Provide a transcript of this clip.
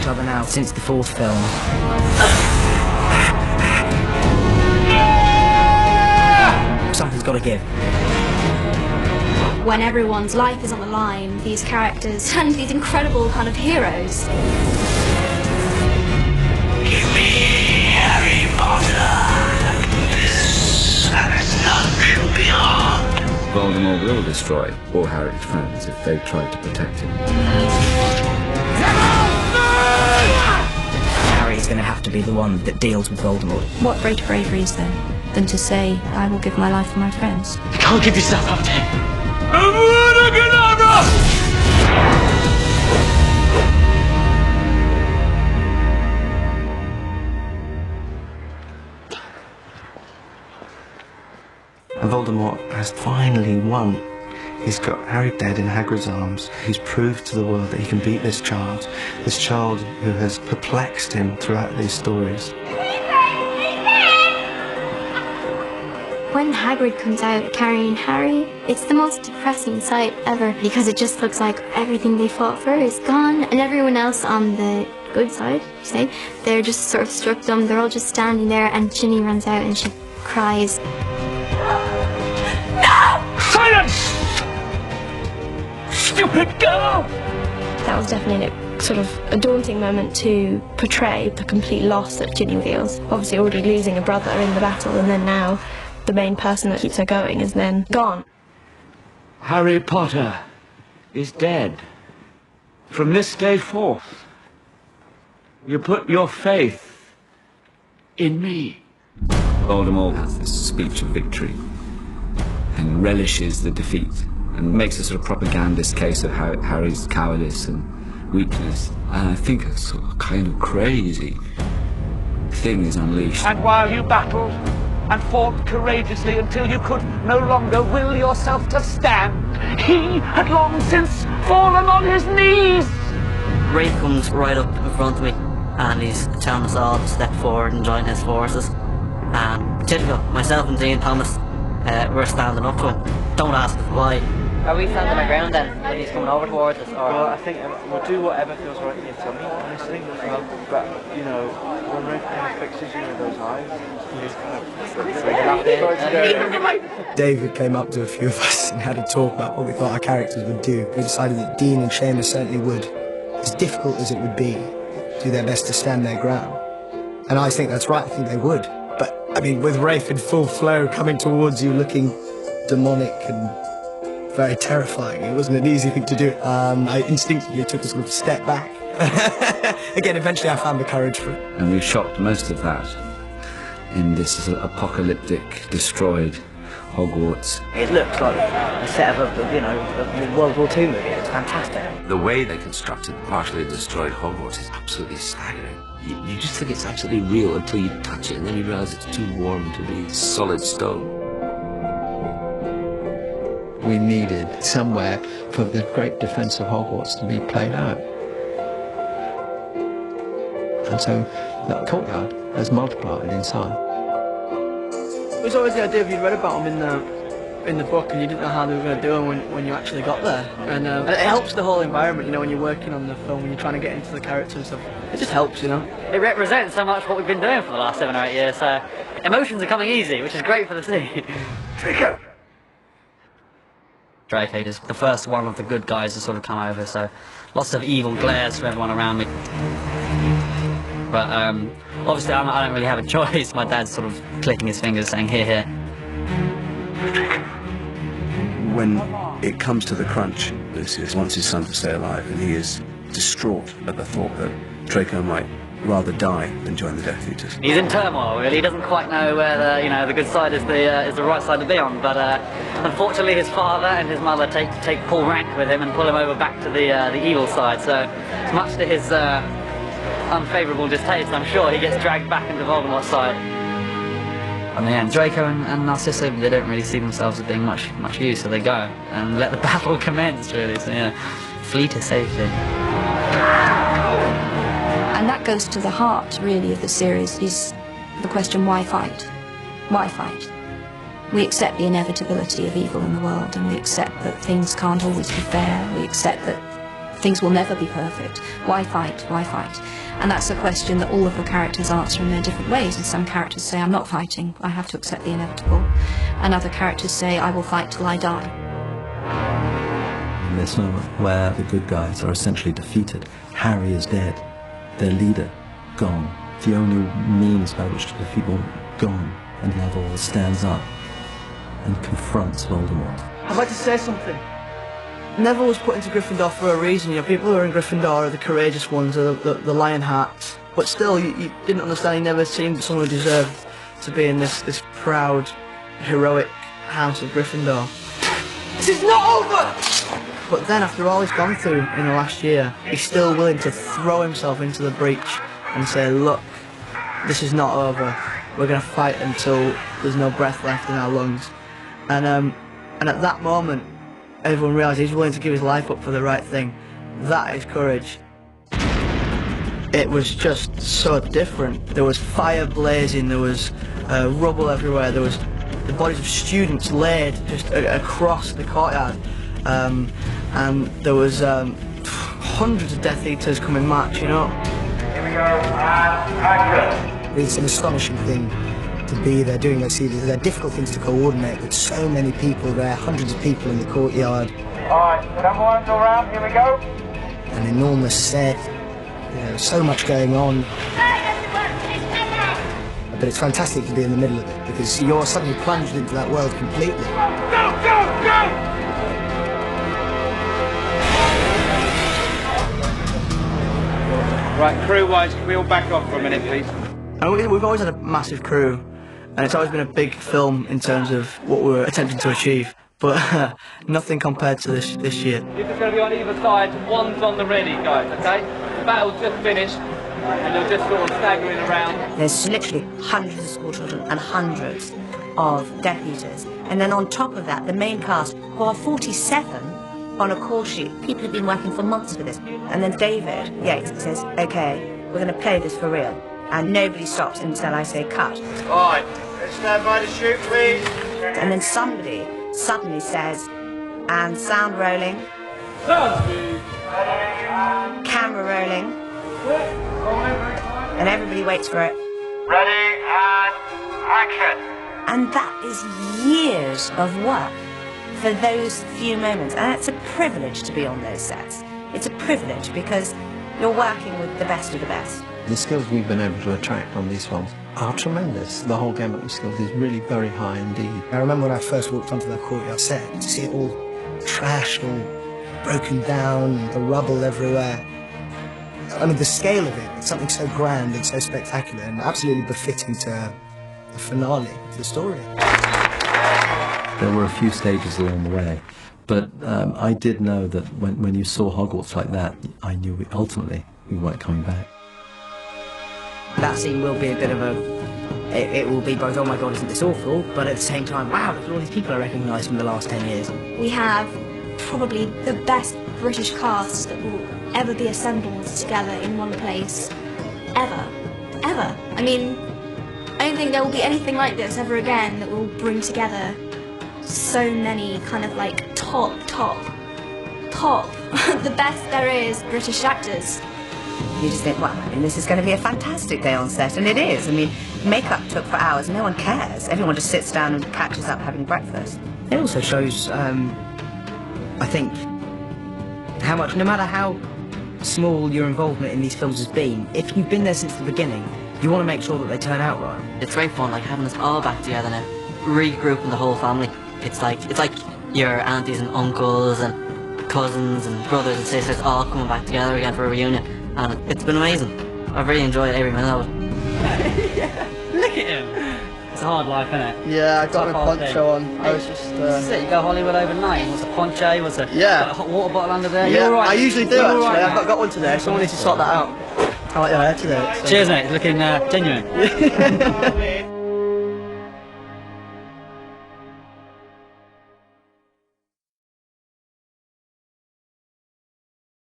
other now since the 4th film. Something's got to give. When everyone's life is on the line, these characters turn into these incredible kind of heroes. Give me Harry Potter. This and its none shall be harmed. Voldemort will destroy all Harry's friends if they try to protect him. Harry's going to have to be the one that deals with Voldemort. What greater bravery is there than to say, I will give my life for my friends? You can't give yourself up to him. And Voldemort has finally won. He's got Harry dead in Hagrid's arms. He's proved to the world that he can beat this child who has perplexed him throughout these stories. When Hagrid comes out carrying Harry, it's the most depressing sight ever because it just looks like everything they fought for is gone and everyone else on the good side, say, they're just sort of struck dumb. They're all just standing there and Ginny runs out and she cries. No! Silence! Stupid girl! That was definitely a daunting moment to portray the complete loss that Ginny feels. Obviously already losing a brother in the battle and then now the main person that keeps her going is then gone. Harry Potter is dead. From this day forth, you put your faith in me. Voldemort has this speech of victory and relishes the defeat and makes a sort of propagandist case of Harry's cowardice and weakness. And I think a sort of kind of crazy thing is unleashed. And while you battled and fought courageously until you could no longer will yourself to stand, he had long since fallen on his knees. Rafe comes right up in front of me and he's telling us all to step forward and join his forces. And typical, myself and Dean Thomas, we're standing up to him. Don't ask us why. Are we standing our ground then when he's coming over towards us? Or? Well, I think we'll do whatever feels right in your tummy, honestly. But, you know, when Rafe kind of fixes you with those eyes, you just kind of... David came up to a few of us and had a talk about what we thought our characters would do. We decided that Dean and Seamus certainly would, as difficult as it would be, do their best to stand their ground. And I think that's right, I think they would. But, I mean, with Rafe in full flow coming towards you looking demonic and very terrifying, it wasn't an easy thing to do. I instinctively took a sort of step back. Again, eventually I found the courage for it. And we shot most of that in this sort of apocalyptic, destroyed Hogwarts. It looks like a set of a World War II movie. It's fantastic. The way they constructed the partially destroyed Hogwarts is absolutely staggering. You just think it's absolutely real until you touch it, and then you realise it's too warm to be solid stone. We needed somewhere for the great defence of Hogwarts to be played out. And so that courtyard has multiplied in size. It was always the idea if you'd read about them in the book and you didn't know how they were going to do them when you actually got there. And it helps the whole environment, you know, when you're working on the film, when you're trying to get into the character and stuff. It just helps, you know. It represents so much what we've been doing for the last 7 or 8 years, so emotions are coming easy, which is great for the scene. Draco! Draco is the first one of the good guys to sort of come over, so lots of evil glares from everyone around me. But obviously I don't really have a choice. My dad's sort of clicking his fingers saying, here, here. When it comes to the crunch, Lucius wants his son to stay alive, and he is distraught at the thought that Draco might rather die than join the Death Eaters. He's in turmoil, really. He doesn't quite know where the good side is the right side to be on. But unfortunately, his father and his mother take Paul Rank with him and pull him over back to the evil side. So, much to his unfavourable distaste, I'm sure he gets dragged back into Voldemort's side. And yeah, Draco and Narcissa, they don't really see themselves as being much use, so they go and let the battle commence, really. So yeah, flee to safety. And that goes to the heart, really, of the series, is the question, why fight? Why fight? We accept the inevitability of evil in the world, and we accept that things can't always be fair. We accept that things will never be perfect. Why fight? Why fight? And that's a question that all of the characters answer in their different ways. And some characters say, I'm not fighting, I have to accept the inevitable. And other characters say, I will fight till I die. In this moment where the good guys are essentially defeated, Harry is dead, their leader gone, the only means by which to defeat them gone, and Neville stands up and confronts Voldemort. I'd like to say something. Neville was put into Gryffindor for a reason. You know, people who are in Gryffindor are the courageous ones, are the Lionhearts. But still, you didn't understand. He never seemed someone who deserved to be in this proud, heroic house of Gryffindor. This is not over! But then, after all he's gone through in the last year, he's still willing to throw himself into the breach and say, look, this is not over. We're going to fight until there's no breath left in our lungs. And at that moment, everyone realised he's willing to give his life up for the right thing. That is courage. It was just so different. There was fire blazing, there was rubble everywhere, there was the bodies of students laid just across the courtyard. And there was hundreds of Death Eaters coming marching up. Here we go, and action. It's an astonishing thing to be there doing those scenes. They're difficult things to coordinate with so many people there, hundreds of people in the courtyard. Alright, number one's all round, here we go. An enormous set, you know, so much going on. But it's fantastic to be in the middle of it because you're suddenly plunged into that world completely. Go, go, go! Right, crew-wise, can we all back off for a minute, please? We've always had a massive crew, and it's always been a big film in terms of what we're attempting to achieve, but nothing compared to this year. You're just going to be on either side, one's on the ready, guys, okay? The battle's just finished, and they're just sort of staggering around. There's literally hundreds of school children and hundreds of Death Eaters, and then on top of that, the main cast, who are 47 on a call sheet. People have been working for months for this. And then David Yates says, okay, we're going to play this for real. And nobody stops until I say cut. Alright, let's stand by to shoot, please. And then somebody suddenly says, and sound rolling. Camera rolling. And everybody waits for it. Ready, and action. And that is years of work for those few moments. And it's a privilege to be on those sets. It's a privilege because you're working with the best of the best. The skills we've been able to attract on these films are tremendous. The whole gamut of skills is really very high indeed. I remember when I first walked onto that courtyard set, to see it all trashed, all broken down, the rubble everywhere. I mean, the scale of it, it's something so grand and so spectacular and absolutely befitting to the finale of the story. There were a few stages along the way, but I did know that when you saw Hogwarts like that, I knew ultimately we weren't coming back. That scene will be a bit of a... It will be both, oh my god, isn't this awful, but at the same time, wow, look at all these people I recognise from the last 10 years. We have probably the best British cast that will ever be assembled together in one place. Ever. Ever. I mean, I don't think there will be anything like this ever again that will bring together so many kind of like top, the best there is British actors. You just think, well, I mean, this is going to be a fantastic day on set, and it is. I mean, makeup took for hours, no one cares. Everyone just sits down and catches up having breakfast. It also shows, I think, how much, no matter how small your involvement in these films has been, if you've been there since the beginning, you want to make sure that they turn out right. It's very fun, like having us all back together now, regrouping the whole family. It's like your aunties and uncles and cousins and brothers and sisters all coming back together again for a reunion, and it's been amazing. I've really enjoyed every minute of it. Yeah, look at him. It's a hard life, isn't it? Yeah, I got my poncho on. I was just... This is it, you go Hollywood overnight. What's a poncho? What's a hot water bottle under there? Yeah, You're all right. I usually do, actually. Right, I've got one today. Someone needs to sort that out. I like your hair today. So. Cheers, mate. Looking genuine.